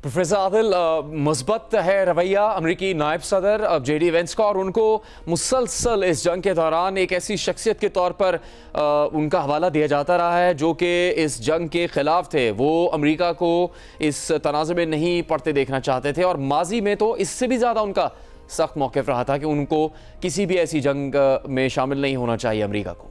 Professor Adil, मुस्बत है रवैया अमरीकी नायब सदर जेडी वेंस का, और उनको मुसलसल इस जंग के दौरान एक ऐसी शख्सियत के तौर पर उनका हवाला दिया जाता रहा है जो कि इस जंग के ख़िलाफ़ थे। वो अमरीका को इस तनाज़े में नहीं पड़ते देखना चाहते थे, और माजी में तो इससे भी ज़्यादा उनका सख्त मौक़िफ़ रहा था कि उनको किसी भी ऐसी जंग में शामिल नहीं होना चाहिए अमरीका को।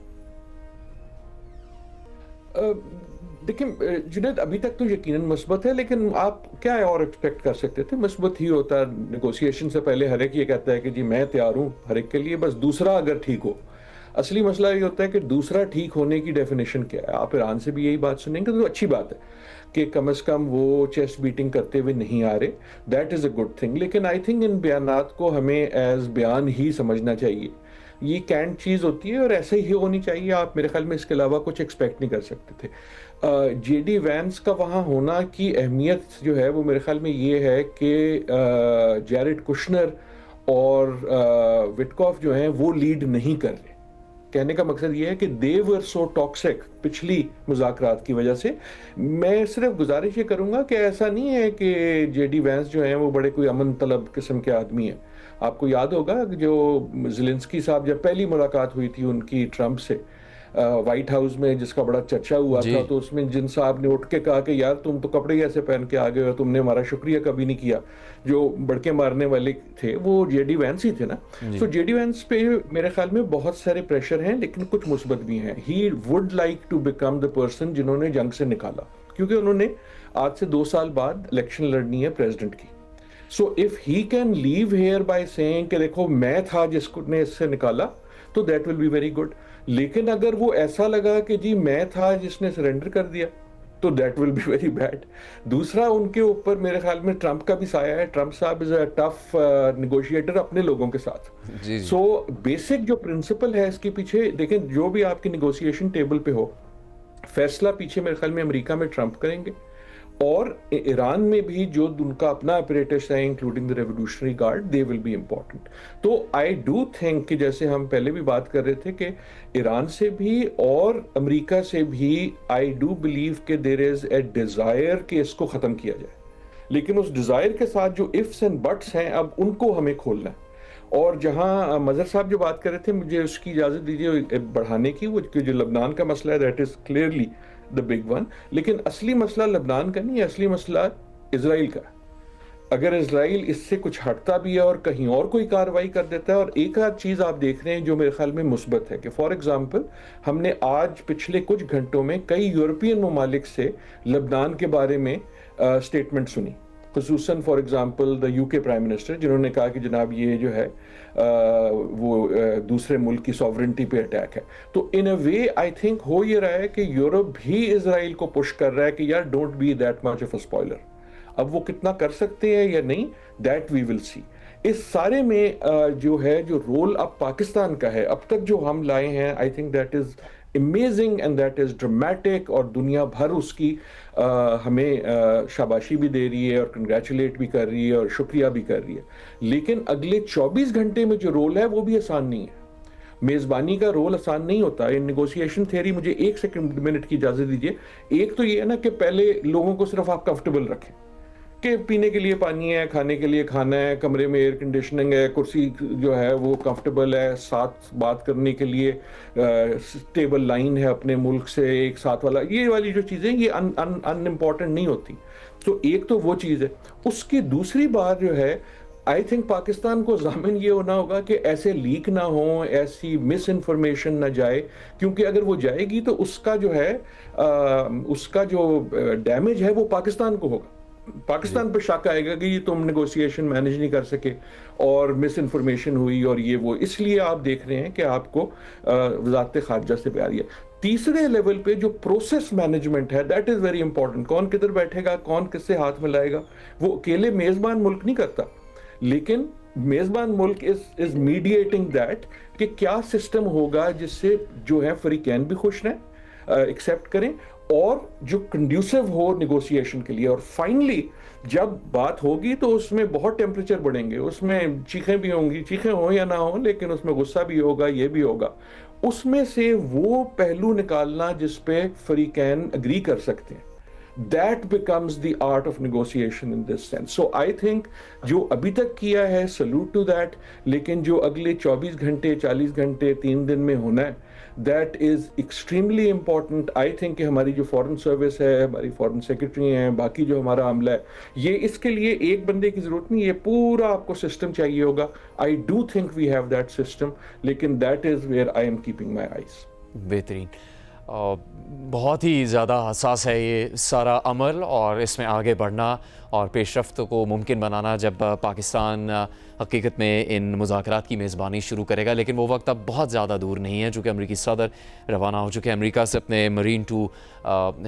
देखिए जुनैद, अभी तक तो यकीनन मुस्बत है, लेकिन आप क्या और एक्सपेक्ट कर सकते थे? मुस्बत ही होता है। नेगोशिएशन से पहले हर एक ये कहता है कि जी मैं तैयार हूँ हर एक के लिए, बस दूसरा अगर ठीक हो। असली मसला ये होता है कि दूसरा ठीक होने की डेफिनेशन क्या है। आप ईरान से भी यही बात सुनेंगे तो अच्छी बात है कि कम से कम वो चेस्ट बीटिंग करते हुए नहीं आ रहे, that is a good thing. लेकिन आई थिंक इन बयानात को हमें एज बयान ही समझना चाहिए। ये कैंट चीज़ होती है और ऐसे ही होनी चाहिए। आप मेरे ख्याल में इसके अलावा कुछ एक्सपेक्ट नहीं कर सकते थे। जेडी वैंस का वहाँ होना की अहमियत जो है वो मेरे ख्याल में ये है कि जैरेड कुशनर और विटकॉफ जो हैं वो लीड नहीं कर रहे। कहने का मकसद ये है कि दे वर सो टॉक्सिक पिछली मुज़ाकरात की वजह से। मैं सिर्फ गुजारिश ये करूंगा कि ऐसा नहीं है कि जेडी वैंस जो हैं वो बड़े कोई अमन तलब किस्म के आदमी हैं। आपको याद होगा जो ज़ेलेंस्की साहब जब पहली मुलाकात हुई थी उनकी ट्रंप से व्हाइट हाउस में, जिसका बड़ा चर्चा हुआ था, तो उसमें जिन साहब ने उठ के कहा कि यार तुम तो कपड़े ऐसे पहन के आ गए हो, तुमने हमारा शुक्रिया कभी नहीं किया। जो बड़के मारने वाले थे वो जेडी वैंस ही थे ना। तो जेडी वैंस पे मेरे ख्याल में बहुत सारे प्रेशर हैं, लेकिन कुछ मुस्बत भी हैं। He would like to become the person जिन्होंने जंग से निकाला, क्योंकि उन्होंने आज से 2 साल बाद इलेक्शन लड़नी है प्रेसिडेंट की। So if he can leave here by saying कि देखो मैं था जिसको ने इससे निकाला, तो that will be very good. लेकिन अगर वो ऐसा लगा कि जी मैं था जिसने सरेंडर कर दिया, तो that will be very bad. दूसरा, उनके ऊपर मेरे ख्याल में ट्रंप का भी साया है। ट्रंप साहब इज अ टफ नेगोशिएटर अपने लोगों के साथ। सो बेसिक जो प्रिंसिपल है इसके पीछे, देखें, जो भी आपकी नेगोशिएशन टेबल पे हो, फैसला पीछे मेरे ख्याल में अमेरिका में ट्रंप करेंगे, और ईरान में भी जो उनका अपना अपरेटस है including the revolutionary guard, they will be important. तो आई डू थिंक कि जैसे हम पहले भी बात कर रहे थे कि ईरान से भी और अमेरिका से भी आई डू बिलीव कि देयर इज ए डिजायर कि इसको खत्म किया जाए, लेकिन उस डिजायर के साथ जो इफ्स एंड बट्स हैं अब उनको हमें खोलना है। और जहां मजहर साहब जो बात कर रहे थे, मुझे उसकी इजाजत दीजिए बढ़ाने की, वो जो लबनान का मसला है that is clearly the big one. लेकिन असली मसला लबनान का नहीं है, असली मसला इजराइल का। अगर इजराइल इससे कुछ हटता भी है और कहीं और कोई कार्रवाई कर देता है, और एक आध चीज आप देख रहे हैं जो मेरे ख्याल में मुस्बत है कि फॉर एग्जांपल हमने आज पिछले कुछ घंटों में कई यूरोपियन ममालिक से लबनान के बारे में स्टेटमेंट सुनी, खुसूसन for example the UK prime minister, जिन्होंने कहा कि जनाब ये जो है वो दूसरे मुल्क की सॉवरेंटी पे अटैक है। तो इन अ वे आई थिंक हो ये रहा है कि यूरोप भी इजराइल को पुश कर रहा है कि यार don't be that much of a spoiler. अब वो कितना कर सकते हैं या नहीं, दैट वी विल सी। इस सारे में जो है, जो रोल अब पाकिस्तान का है, अब तक जो हम लाए हैं, I think that is amazing and that is dramatic, और दुनिया भर उसकी हमें शाबाशी भी दे रही है और कंग्रेचुलेट भी कर रही है और शुक्रिया भी कर रही है। लेकिन अगले 24 घंटे में जो रोल है वो भी आसान नहीं है। मेजबानी का रोल आसान नहीं होता। इन नेगोशिएशन थियरी, मुझे 1 मिनट की इजाजत दीजिए। एक तो ये है ना कि पहले लोगों को सिर्फ आप कंफर्टेबल रखें कि पीने के लिए पानी है, खाने के लिए खाना है, कमरे में एयर कंडीशनिंग है, कुर्सी जो है वो कंफर्टेबल है, साथ बात करने के लिए स्टेबल लाइन है अपने मुल्क से एक साथ वाला, ये वाली जो चीज़ें ये अनइम्पॉर्टेंट नहीं होती। तो एक तो वो चीज़ है। उसकी दूसरी बात जो है, आई थिंक पाकिस्तान को ज़ामिन ये होना होगा कि ऐसे लीक ना हो, ऐसी मिस इन्फॉर्मेशन ना जाए, क्योंकि अगर वो जाएगी तो उसका जो है उसका जो डैमेज है वो पाकिस्तान को होगा। पाकिस्तान पर शक आएगा कि ये तुम नेगोशिएशन मैनेज नहीं कर सके और मिस इन्फॉर्मेशन हुई और ये वो। इसलिए आप देख रहे हैं कि आपको वज़ारत ख़ारिजा से भी आ रही है। तीसरे लेवल पे जो प्रोसेस मैनेजमेंट है, दैट इज़ वेरी इंपॉर्टेंट। कौन किधर बैठेगा, कौन किससे हाथ मिलाएगा, वो अकेले मेज़बान मुल्क नहीं करता, लेकिन मेज़बान मुल्क इज मीडिएटिंग दैट कि क्या सिस्टम होगा जिससे जो है फ़रीक़ैन भी खुश रहें, एक्सेप्ट करें, और जो कंड्यूसिव हो नेगोशिएशन के लिए। और फाइनली जब बात होगी तो उसमें बहुत टेम्परेचर बढ़ेंगे, उसमें चीखें भी होंगी, चीखें हो या ना हो, लेकिन उसमें गुस्सा भी होगा, ये भी होगा। उसमें से वो पहलू निकालना जिस पे फरीकैन अग्री कर सकते हैं, that becomes the art of negotiation in this sense. So I think जो अभी तक किया है, salute to that, लेकिन जो अगले 24 घंटे 40 घंटे 3 दिन में होना है, that is extremely important. I think कि हमारी जो फॉरेन सर्विस है, हमारी फॉरेन सेक्रेटरी हैं, बाकी जो हमारा अमला है, ये इसके लिए एक बंदे की जरूरत नहीं, ये पूरा आपको सिस्टम चाहिए होगा. I do think we have that system, लेकिन that is where I am keeping my eyes. बेहतरीन। बहुत ही ज़्यादा हसास है ये सारा अमल और इसमें आगे बढ़ना और पेशरफ्त को मुमकिन बनाना जब पाकिस्तान हकीकत में इन मुज़ाकरात की मेज़बानी शुरू करेगा। लेकिन वो वक्त अब बहुत ज़्यादा दूर नहीं है, चूँकि अमरीकी सदर रवाना हो चुके हैं अमेरिका से अपने मरीन 2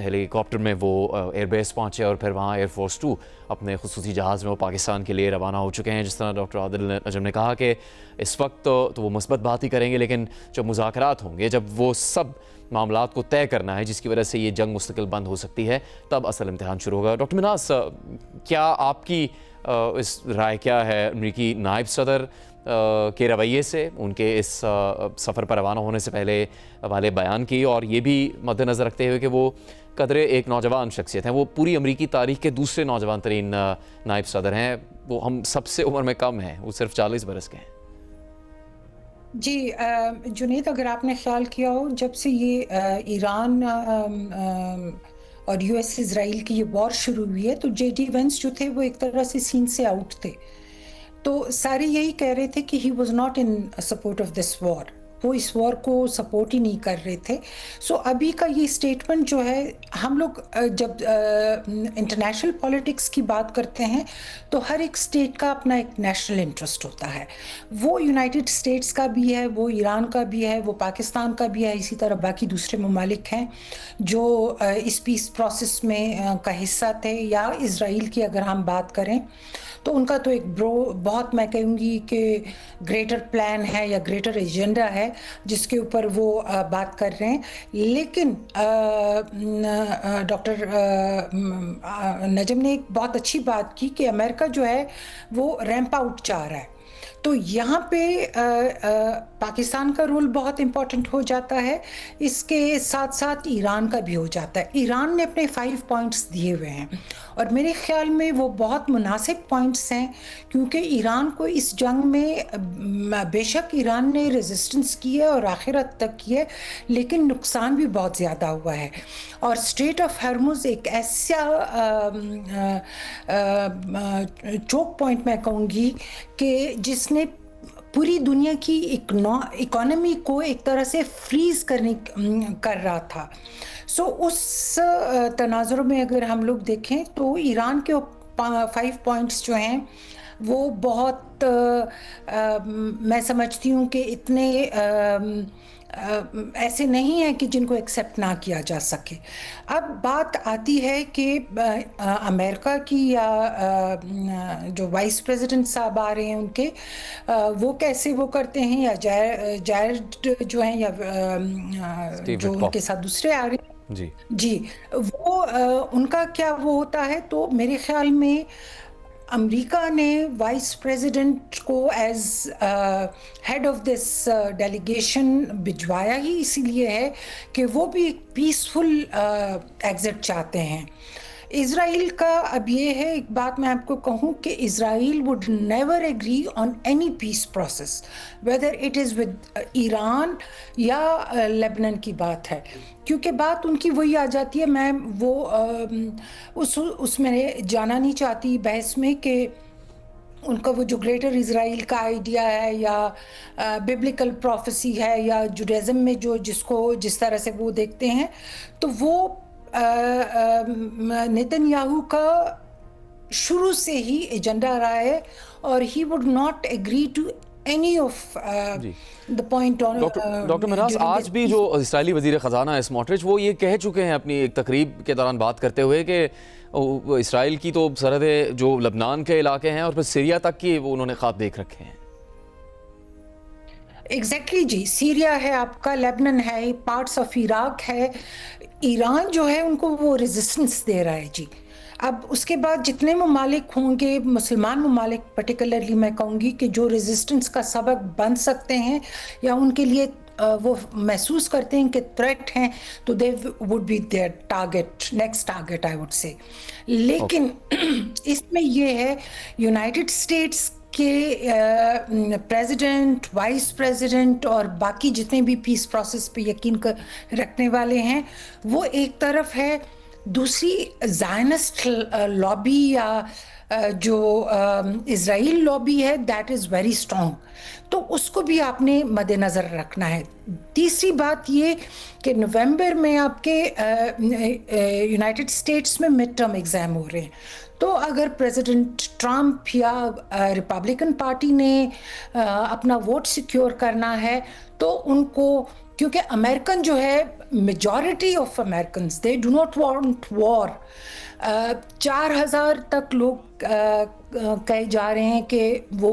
हेलीकॉप्टर में, वो एयरबेस पहुँचे और फिर वहाँ एयरफोर्स 2 अपने खुसूसी जहाज़ में वो पाकिस्तान के लिए रवाना हो चुके हैं। जिस तरह डॉक्टर आदिल नजम ने कहा कि इस वक्त तो वो मुस्बत बात ही करेंगे, लेकिन जब मुज़ाकरात होंगे, जब वो सब मामलात को तय करना है जिसकी वजह से ये जंग मुस्तकिल बंद हो सकती है, तब असल इम्तिहान शुरू होगा। डॉक्टर मिनास, क्या आपकी इस राय क्या है अमरीकी नायब सदर के रवैये से, उनके इस सफ़र पर रवाना होने से पहले वाले बयान की, और ये भी मद्देनज़र रखते हुए कि वो कदरे एक नौजवान शख्सियत हैं, वो पूरी अमरीकी तारीख़ के दूसरे नौजवान तरीन नायब सदर हैं, वो हम सबसे उम्र में कम हैं, वो सिर्फ 40 बरस के हैं। जी जुनैद, अगर आपने ख्याल किया हो, जब से ये ईरान और यूएस इजराइल की ये वॉर शुरू हुई है, तो जेडी वेंस जो थे वो एक तरह से सीन से आउट थे। तो सारे यही कह रहे थे कि he was not in support of this war, वो इस वॉर को सपोर्ट ही नहीं कर रहे थे। सो अभी का ये स्टेटमेंट जो है, हम लोग जब इंटरनेशनल पॉलिटिक्स की बात करते हैं तो हर एक स्टेट का अपना एक नेशनल इंटरेस्ट होता है। वो यूनाइटेड स्टेट्स का भी है, वो ईरान का भी है, वो पाकिस्तान का भी है, इसी तरह बाकी दूसरे ममालिक हैं जो इस पीस प्रोसेस में का हिस्सा थे। या इजराइल की अगर हम बात करें तो उनका तो एक बहुत, मैं कहूँगी कि ग्रेटर प्लान है या ग्रेटर एजेंडा है जिसके ऊपर वो बात कर रहे हैं। लेकिन डॉक्टर नजम ने एक बहुत अच्छी बात की कि अमेरिका जो है वो रैंप आउट चाह रहा है, तो यहाँ पे पाकिस्तान का रोल बहुत इम्पोर्टेंट हो जाता है, इसके साथ साथ ईरान का भी हो जाता है। ईरान ने अपने 5 पॉइंट्स दिए हुए हैं और मेरे ख्याल में वो बहुत मुनासिब पॉइंट्स हैं, क्योंकि ईरान को इस जंग में बेशक ईरान ने रेजिस्टेंस की है और आखिरत तक की है, लेकिन नुकसान भी बहुत ज़्यादा हुआ है। और स्ट्रेट ऑफ हॉर्मुज़ एक ऐसा चोक पॉइंट मैं कहूँगी कि जिसने पूरी दुनिया की इकोनॉमी को एक तरह से फ्रीज कर रहा था। सो उस तनाजुर में अगर हम लोग देखें तो ईरान के 5 पॉइंट्स जो हैं वो बहुत मैं समझती हूँ कि इतने ऐसे नहीं है कि जिनको एक्सेप्ट ना किया जा सके। अब बात आती है कि अमेरिका की या जो वाइस प्रेसिडेंट साहब आ रहे हैं उनके वो कैसे वो करते हैं, या जायड जो हैं या जो उनके साथ दूसरे आ रहे हैं जी वो उनका क्या वो होता है। तो मेरे ख्याल में अमेरिका ने वाइस प्रेसिडेंट को as head of this delegation भिजवाया ही इसीलिए है कि वो भी एक पीसफुल एग्जिट चाहते हैं। इज़राइल का अब ये है, एक बात मैं आपको कहूँ कि Israel would never agree on any peace process, whether it is with Iran या लेबनान की बात है, क्योंकि बात उनकी वही आ जाती है। मैं वो उसमें जाना नहीं चाहती बहस में कि उनका वो जो ग्रेटर इज़राइल का आइडिया है या बिब्लिकल प्रोफेसी है या जुडाइज़म में जो जिस तरह से वो देखते हैं, तो वो नेतन्याहू का शुरू से ही एजेंडा रहा है और he would not agree to any of the point on. Doctor Minas, आज भी जो इस्राएली वज़ीर ख़जाना स्मोट्रिच वो ये कह चुके हैं अपनी एक तकरीब के दौरान बात करते हुए कि इस्राएल की तो सरहदें जो लबनान के इलाके हैं और फिर सीरिया तक की वो उन्होंने ख्वाब देख रखे हैं। एग्जैक्टली जी, सीरिया है आपका, लेबनान है, पार्ट्स ऑफ इराक है। ईरान जो है उनको वो रेजिस्टेंस दे रहा है जी। अब उसके बाद जितने ममालिक होंगे, मुसलमान ममालिक पर्टिकुलरली मैं कहूँगी कि जो रेजिस्टेंस का सबक बन सकते हैं या उनके लिए वो महसूस करते हैं कि थ्रेट हैं तो they would be their target, next target I would say. लेकिन इसमें ये है यूनाइटेड स्टेट्स के प्रेसिडेंट, वाइस प्रेसिडेंट और बाकी जितने भी पीस प्रोसेस पे यकीन रखने वाले हैं वो एक तरफ है, दूसरी ज़ायनिस्ट लॉबी या जो इज़राइल लॉबी है दैट इज़ वेरी स्ट्रॉन्ग, तो उसको भी आपने मद्देनज़र रखना है। तीसरी बात ये कि नवंबर में आपके यूनाइटेड स्टेट्स में मिड टर्म एग्ज़ाम हो रहे हैं, तो अगर प्रेसिडेंट ट्रंप या रिपब्लिकन पार्टी ने अपना वोट सिक्योर करना है तो उनको, क्योंकि अमेरिकन जो है, majority of American they do not want war. 4000 तक लोग कहे जा रहे हैं कि वो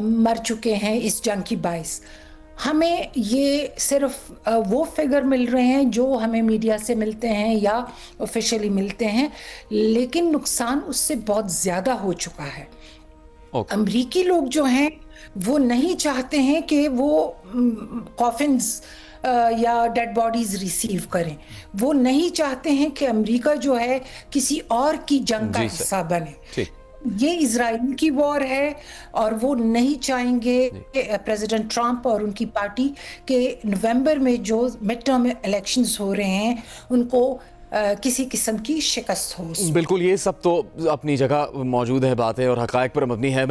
मर चुके हैं इस जंग की बाइस। हमें ये सिर्फ वो फिगर मिल रहे हैं जो हमें मीडिया से मिलते हैं या ऑफिशियली मिलते हैं, लेकिन नुकसान उससे बहुत ज़्यादा हो चुका है। अमरीकी लोग जो हैं वो नहीं चाहते हैं कि वो कॉफिन्स या डेड बॉडीज रिसीव करें, वो नहीं चाहते हैं कि अमेरिका जो है किसी और की जंग का हिस्सा बने। ये इजराइल की वॉर है और वो नहीं चाहेंगे प्रेसिडेंट ट्रंप और उनकी पार्टी के नवंबर में जो मिड टर्म इलेक्शंस हो रहे हैं उनको किसी किस्म की शिकस्त हो। बिल्कुल, ये सब तो अपनी जगह मौजूद है बातें और हकायक पर मबनी है।